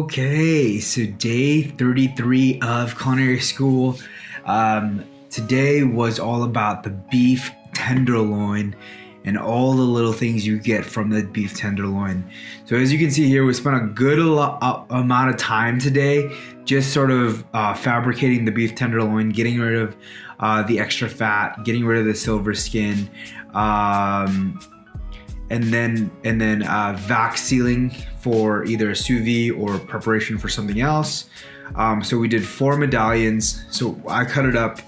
Okay, so day 33 of culinary school. Today was all about the beef tenderloin and all the little things you get from the beef tenderloin. So as you can see here, we spent a good amount of time today just sort of fabricating the beef tenderloin, getting rid of the extra fat, getting rid of the silver skin, and then vac sealing for either a sous vide or preparation for something else. So we did 4 medallions. So I cut it up.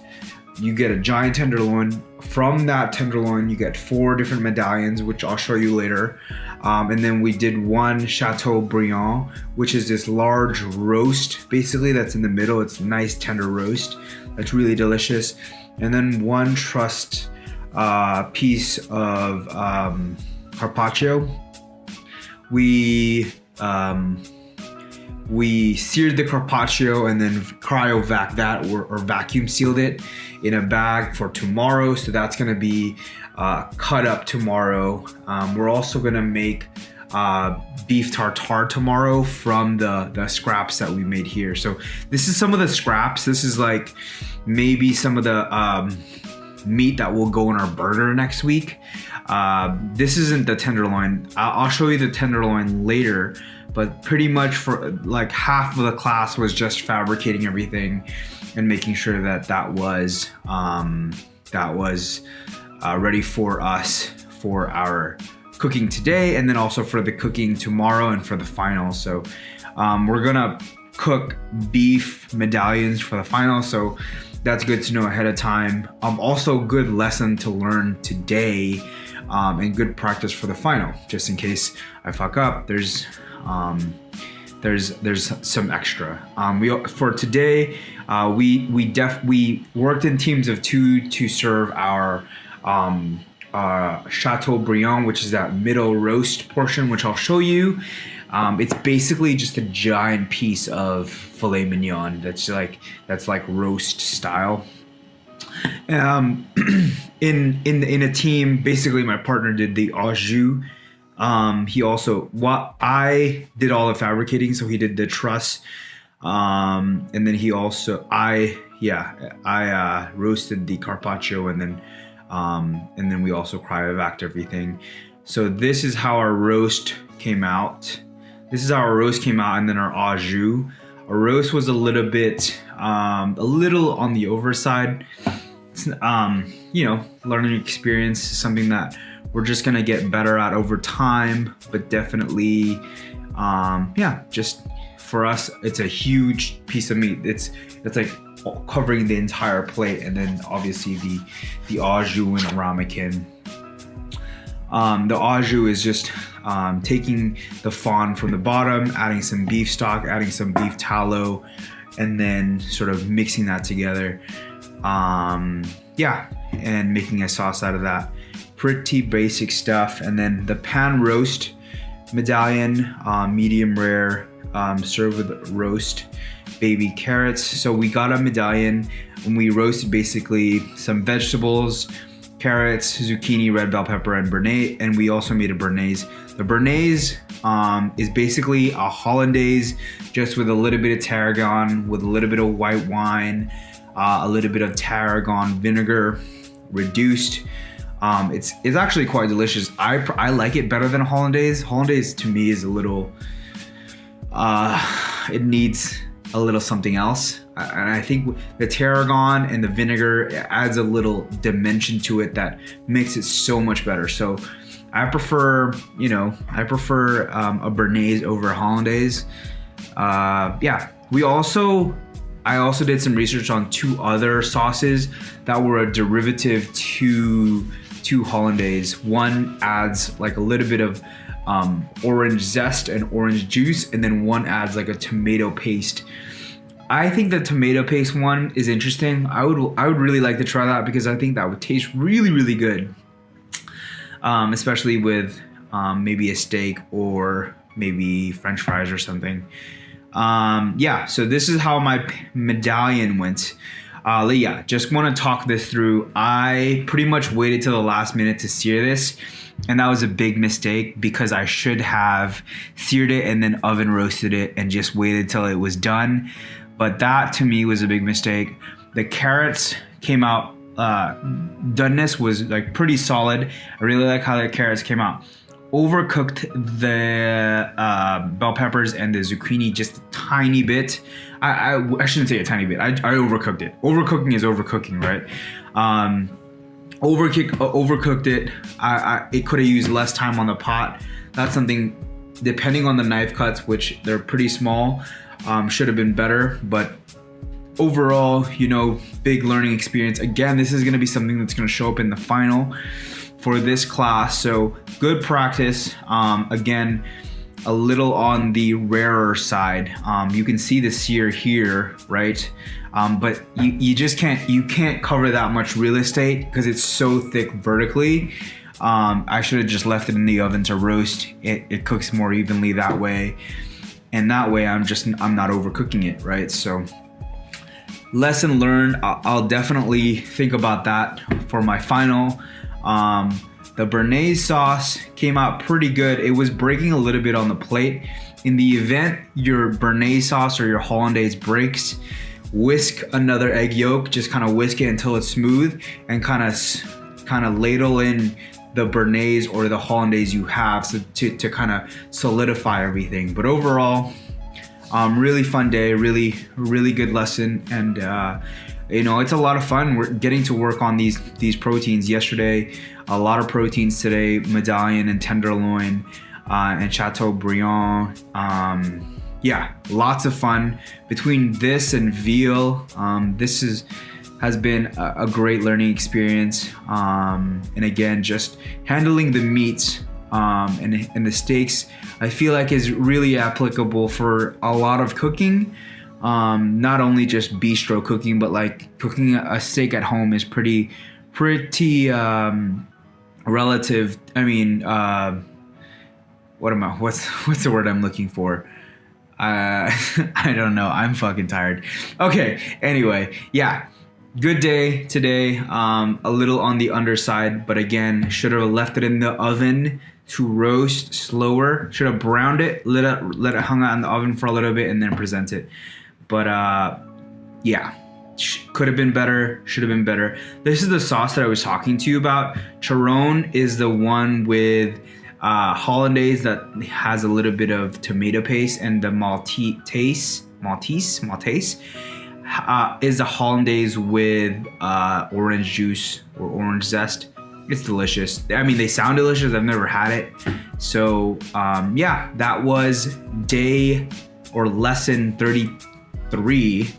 You get a giant tenderloin. From that tenderloin, you get 4 different medallions, which I'll show you later. And then we did 1 Chateaubriand, which is this large roast, basically, that's in the middle. It's a nice tender roast. That's really delicious. And then 1 trussed piece of Carpaccio. We seared the Carpaccio and then cryovac that or vacuum sealed it in a bag for tomorrow. So that's gonna be cut up tomorrow. We're also gonna make beef tartare tomorrow from the scraps that we made here. So this is some of the scraps. This is like maybe some of the meat that will go in our burger next week. This isn't the tenderloin. I'll show you the tenderloin later, but pretty much for like half of the class was just fabricating everything and making sure that that was ready for us for our cooking today, and then also for the cooking tomorrow and for the final. So we're gonna cook beef medallions for the final. So that's good to know ahead of time. Also good lesson to learn today, and good practice for the final, just in case I fuck up. There's some extra. For today, we worked in teams of 2 to serve our Chateaubriand, which is that middle roast portion, which I'll show you. It's basically just a giant piece of filet mignon that's like roast style. In a team, basically my partner did the au jus. I did all the fabricating, so he did the truss. And then I roasted the Carpaccio, and then we also cryovac'd everything. So this is how our roast came out. And then our au jus. Our roast was a little on the overside. It's, learning experience is something that we're just gonna get better at over time, but definitely, just for us, it's a huge piece of meat. It's like covering the entire plate, and then obviously the au jus and ramekin. The au jus is just taking the fond from the bottom, adding some beef stock, adding some beef tallow, and then sort of mixing that together. And making a sauce out of that. Pretty basic stuff. And then the pan roast medallion, medium rare, served with roast baby carrots. So we got a medallion and we roasted basically some vegetables, carrots, zucchini, red bell pepper, and béarnaise. And we also made a béarnaise. The béarnaise is basically a hollandaise, just with a little bit of tarragon, with a little bit of white wine, a little bit of tarragon vinegar, reduced. It's actually quite delicious. I like it better than a hollandaise. Hollandaise to me is a little, it needs a little something else. And I think the tarragon and the vinegar adds a little dimension to it that makes it so much better. So I prefer a béarnaise over a hollandaise. I also did some research on 2 other sauces that were a derivative to hollandaise. One adds like a little bit of orange zest and orange juice, and then one adds like a tomato paste. I think the tomato paste one is interesting. I would really like to try that, because I think that would taste really, really good, especially with maybe a steak or maybe French fries or something. So this is how my medallion went. Yeah, just want to talk this through. I pretty much waited till the last minute to sear this, and that was a big mistake because I should have seared it and then oven roasted it and just waited till it was done. But that to me was a big mistake. The carrots came out, doneness was like pretty solid. I really like how the carrots came out. Overcooked the bell peppers and the zucchini just a tiny bit. I shouldn't say a tiny bit. I overcooked it. Overcooking is overcooking, right? Overcooked it. It could have used less time on the pot. That's something, depending on the knife cuts, which they're pretty small, should have been better. But overall, big learning experience. Again, this is going to be something that's going to show up in the final for this class. So good practice. Again, a little on the rarer side. You can see the sear here, right? But you just can't cover that much real estate because it's so thick vertically. I should have just left it in the oven to roast. It cooks more evenly that way. And that way I'm not overcooking it, right? So lesson learned. I'll definitely think about that for my final. The Béarnaise sauce came out pretty good. It was breaking a little bit on the plate. In the event your Béarnaise sauce or your Hollandaise breaks, whisk another egg yolk. Just kind of whisk it until it's smooth, and kind of ladle in the Béarnaise or the Hollandaise you have, so to kind of solidify everything. But overall, really fun day, really good lesson, and it's a lot of fun. We're getting to work on these proteins. Yesterday, a lot of proteins. Today, medallion and tenderloin and Chateaubriand. Yeah, lots of fun. Between this and veal, this has been a great learning experience. And again, just handling the meats and the steaks, I feel like is really applicable for a lot of cooking. Not only just bistro cooking, but like cooking a steak at home is pretty relative. I mean, what's the word I'm looking for? I don't know. I'm fucking tired. Okay. Anyway, yeah. Good day today. A little on the underside, but again, should have left it in the oven to roast slower. Should have browned it, let it hang out in the oven for a little bit, and then present it. But yeah, could have been better. Should have been better. This is the sauce that I was talking to you about. Charon is the one with Hollandaise that has a little bit of tomato paste, and the Maltese is a Hollandaise with orange juice or orange zest. It's delicious. I mean, they sound delicious. I've never had it. So yeah, that was day or lesson 33,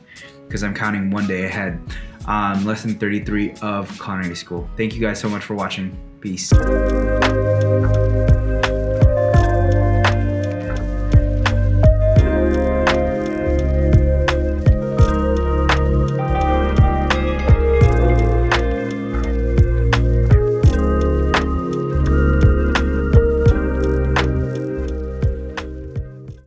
because I'm counting one day ahead. Lesson 33 of Culinary School. Thank you guys so much for watching. Peace.